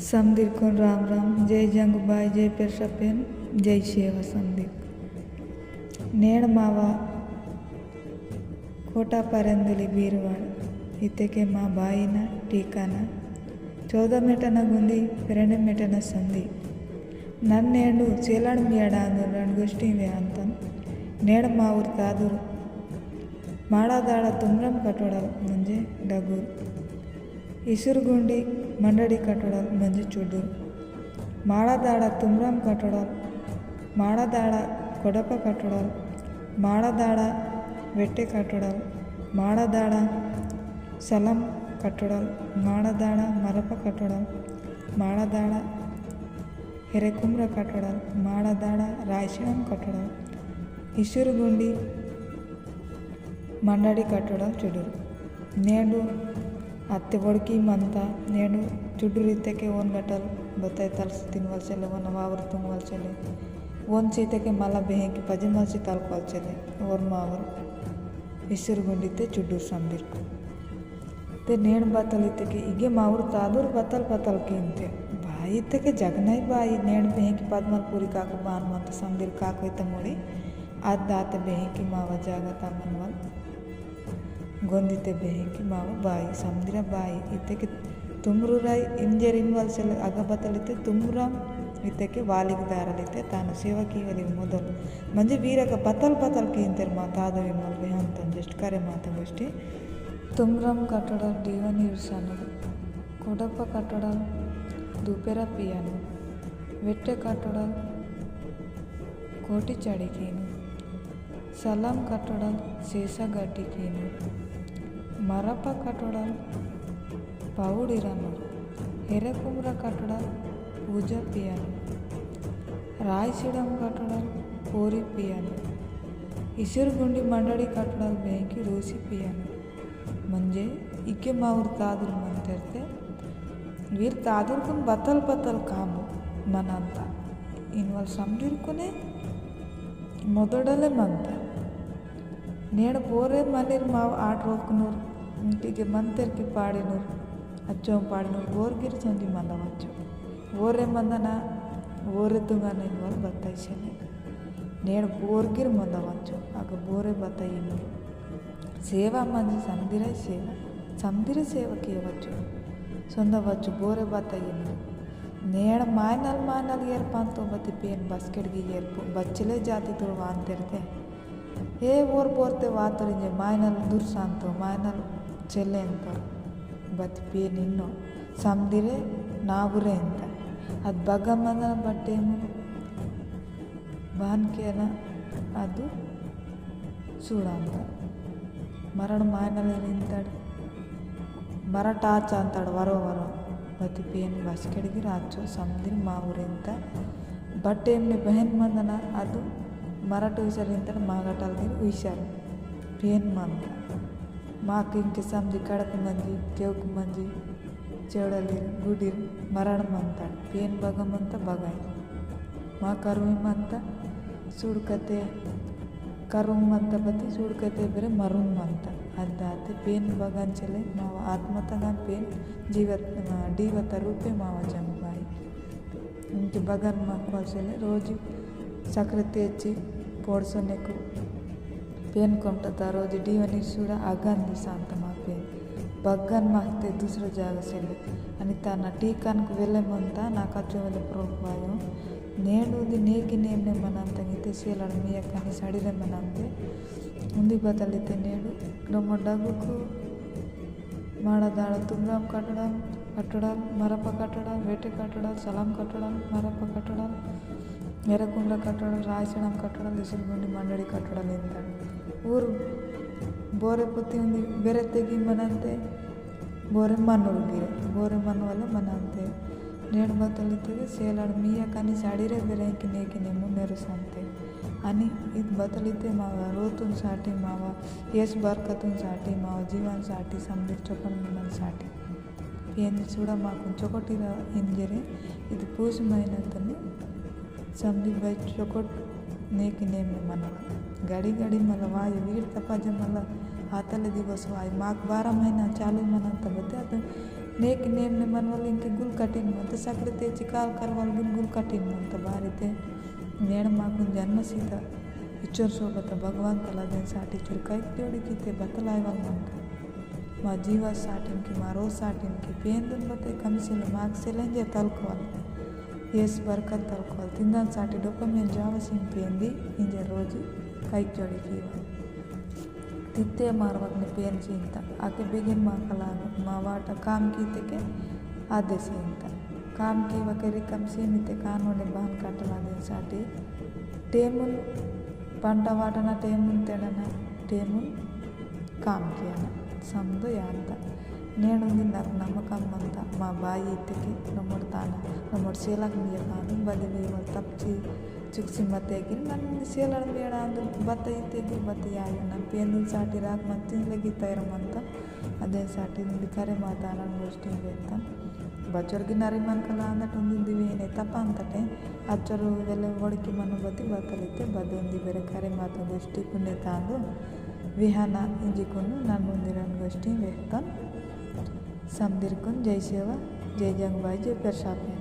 समदीर राम राम जय जंगबाई जय पेरसपेन जय शेवा समदीर नेड़ मावा कोटा परेंदली बीरवाड़ इते के माँ बाईना टीकाना 14 मीटना गुंदी 2 मीटना संदी नन्नेंडु चेलाड़ मियाड़ अंदर रणगोष्ठी वे अंतन नेड़ माऊर तादूर माड़ादाड़ तुम्रम कटोड़ल म्हणजे डगूर इसुरगुंडी मंडड़ी कटोड़ल म्हणजे चुडूर माड़ादाड़ तुम्रम कटोड़ल माड़ादाड़ कोडप कटोड़ल माड़ादाड़ वेट्टे कटोड़ल माड़ादाड़ सलम कटोड़ल माड़ादाड़ मरप कटोड़ल माड़ादाड़ हिरेकुम्र कटोड़ल माड़ादाड़ रायशणम कटोड़ल इसुरगुंडी मंडड़ी कटोड़ल चुडूर नेडू अत्ते बड़की मंता नेडू चुडूर इत्ते ओन गटल बताए तलस तिनवल चले वन वावर तुंगवल चले ओन सीते के मला बेहे की पजे मलसी तलकल चले और मावर इसुरगुंडी चुडूर समदीर ते नेड़ बतल इत्ते के इगे मावर तादूर बतल बतल कीनते बाई इत्ते के जगनाई बाई नेड़ बेहे की पद्मलपुरी काको बान मंत समदीर काको इत्ते मोड़ी आद दाते बेहे की मावा जागता मनवल गोंदिते बेहे की मावा बाई समदीर बाई इत्ते के तुमरूराई इंजर इनवल चले अग बतल इत्ते तुमरम इत्ते के वालिक दारलिते तानु सेवा कीवली मोदल म्हणजे वीरक बतल बतल कींतर मा तादो इनवल बेहंतन जस्ट करे माता गोष्ठी तुमरम कटोड़ल डीवनी इरसानु कोडप कटोड़ल दुपेरा पियानु वेट्टे कटोड़ल कोटी चढ़ी कीनु सलाम कटोड़ल शेषा गड्डी कीनु मरप कटोड़ल पावुडिरनु हिरेकुम्र कटोड़ल पूजा पियानु रायशिडम कटोड़ल पोरी पियानु इसुरगुंडी मंडड़ी कटोड़ल बेंकी रूसी पियानु म्हणजे इके माऊर तादूर मंतरते वीर तादूर कुन बतल बतल कामु मनांता इनवल समदीर कुने मोदडले मंता नेड़ बोरे मनिर माव 8 रोकनूर इंटिगे मंतर की पाड़िनूर अच्छो पाड़िनूर बोरगिर संजी मंदवच्चो ओरे मंदना ओरे तुंगन इनवल बत्ताइशने नेड़ बोरगिर मंदवच्चो आग बोरे बत्ताइनूर सेवा मंजी समदीर सेवा कियवच्चो सొందవచ్చు बोरे बत्ताइनूर नेड़ मायनल ಏರ್ಪಂತೋ बत्ती पेन बस्केट ಏರ್ಪು बच्चले जाति तो वांतिरते ए ओर बोरते वातरिंजे मायनल दूर सांतो मायनल चेल्ले अंत बत्ती पेन इन्नो समदीरे नावुरे अंत ಅದು ಬಗ್ಗಮ್ಮನ ಬಟ್ಟೆನು ಬಾನ್ಕೇನ ಅದು చూడంత ಮರಡು ಮಾಯನಲ್ಲಿ ನಿಂತಾడు ಮರ ಟಾಚ ಅಂತಾడు ವರೋ ಬತ್ತಿ ಪೇನ್ ಬಸ್ಕೆಡ್ಗೆ ರಾಚು ಸಮದಿನ ಮಾವುರಿಂತ ಬಟ್ಟೆ ಎಮ್ನೆ ಬಹನ್ ಮಂದನ ಅದು ಮರಾಠ ಹುಷಾರಿಂತ ಮಾಗಟಲ್ಗೆ ಹುಷಾರು ಪೇನ್ ಮಂದ ಮಾకు ఇంక సమది కడప మంది కేవుకు మంది చెవడలి గుడిర్ మరణ మంతాడు పేన్ బగమంత బగాయి మా కరుమంత ಸುಡ್ಕತೆ ಕರುಮಂತ ಬತ್ತಿ ಸುಡ್ಕತೆ ಬೇರೆ ಮರುಮಂತ ಅದಾತೆ ಪೇನ್ ಬಗಂಚಲೆ ಮಾವ ಆತ್ಮತಗಾನ್ ಪೇನ್ ಡೀವತ ರೂಪೆ ಮಾವ ಜಂಬಾಯಿ ఇంటి బగన్ మాకోసలే రోజు సకర తెచ్చి పొడసొనెకు पेन కొంటత రోజు డీవని చూడ అగంది శాంత మా పేన్ बग्गन मागते दूसरे जगह से ले आणि ताना टीकानకు వెళ్ళే ముంత నాకు అచ్చోవले ప్రోగ్వాయో నేడుది నేకి నేమ్నే మనంతంగితే సేలడ మియకని సడిరే మనంతే ఉంది బదలితే నేడు ನಮ್ಮ ಡಗುಕು ಮಾಡದಾಳ ತುಮ್ರಂ ಕಟ್ಟಡಲ್ ಮರಪ ಕಟ್ಟಡಲ್ ವೇಟೆ ಕಟ್ಟಡಲ್ ಸಲಾಂ ಕಟ್ಟಡಲ್ ಮರಪ ಕಟ್ಟಡಲ್ ಎರಕುಂಡ್ರ ಕಟ್ಟಡಲ್ ರಾಯಸಣಂ ಕಟ್ಟಡಲ್ ಇಸುಲ್ಗುಂಡಿ ಮಂಡಳಿ ಕಟ್ಟಡಲ್ ಎಂತಾడు ಊರು ಬೋರೆ ಪುತ್ತಿ ఉంది ಬೇರೆ ತೆಗಿ ಮನಂತೆ ಬೋರೆ ಮಣ್ಣುರ್ಗಿರೆ ಬೋರೆ ಮಣ್ಣು ವಲ್ಲ ಮನಂತೆ ನೇಡು ಬತ್ತಲಿತ್ತಿಗೆ ಸೇಲಾಡ್ ಮೀಯ ಕನಿ ಸಾಡಿರೆ ಬೇರೆ ಕಿನೆ ಮುನ್ನೆರು ಸಂತೆ అని ఇది బతలితే మావ రోతున్ సాటి మావ ఎస్ బర్కతున్ సాటి మావ జీవన్ సాటి సమదీర్ చొప్పన్ మిమ్మల్ని సాటి ఏంది చూడ మాకు చొకటి ఇంజరే ఇది పూసమైనతని సమదీర్ బై చొకట్ నేకి నేమ్ని మనవ गाड़ी मला वायु वीर तपाजे मला हाताला दिवस वाय माग 12 महिना चालू म्हणत बते आता नेक नेम ने मन वाले इनके गुल कठिन मंत सकले ते चिकाल कर वाल गुल कठिन मंत बारिते नेड़ माकुन जन्म सीता इच्चर सोबत भगवान तला दिन साटी चुरकाई जोड़ी की बतलाय वाल मंका మా జీవ సాటిన్కి మా రోజు సాటిన్కి పేందుని బతే కమిసిలు మాక్సిలేంజే తలుకోవాలి ఏసు బర్కత్ తలుకోవాలి తిందాని సాటి డొప్పమేం జావసిన్ పేంది ఇంజే రోజు కైక్ జోడి కీవాలి तित्ते मारवकने पेन चिंता आके बेगिन माकलाग मा वाट काम कीते के आधे चिंता काम की वकेरी कम सीमिते कानोने बान काटला दिन साटी टेमुन पंట वाटना टेमुन तेडना टेमुन काम कियाना समझो ಯಾಂತ నేనుంది నాకు నమ్మకం అంతా మా బాయి ఇత్తకి నమ్మడు తాన నమ్మడు సేలకు మీయ కాను బదిలి వాళ్ళు తప్చి ಚುಕ್ಸಿ ಮತ್ತೆಗಿನ ನನ್ನ ಸೇಲಡ ಬೇಡ ಅಂದು ಭತ್ತ ಇತ್ತಿದ್ದು ಭತ್ತ ಯಾರು ನನ್ನ ಪೇಂದು ಸಾಟಿ ರಾಕ್ ಮತ್ತು ತಿನ್ಲಗಿತ್ತ ಇರಮಂತ ಅದೇ ಸಾಟಿ ನಿಂದು ಕರೆ ಮಾತಾಡ ಗೋಷ್ಠಿ ಬೇತ ಬಚ್ಚರ್ಗಿ ನರಿ ಮನ್ಕಲ್ಲ ಅಂದಟ್ಟು ಒಂದಿಂದಿವಿ ಏನೇ ತಪ್ಪ ಅಂತಟೆ ಅಚ್ಚರು ಇದೆಲ್ಲ ಒಡಕಿ ಮಣ್ಣು ಬತ್ತಿ ಬತ್ತಲಿತ್ತೆ ಬದೊಂದಿ ಬೇರೆ ಕರೆ ಮಾತು ಗೋಷ್ಠಿ ಪುಣ್ಯ ತಾಂದು ವಿಹಾನ ಇಂಜಿಕೊಂಡು ನಾನು ಮುಂದಿರನ್ ಗೋಷ್ಠಿ ಬೇತ ಸಮದಿರ್ಕೊಂಡು ಜೈ ಸೇವಾ ಜೈ ಜಂಗ್ ಬಾಯ್ ಜೈ ಪೆರ್ಶಾಪೆ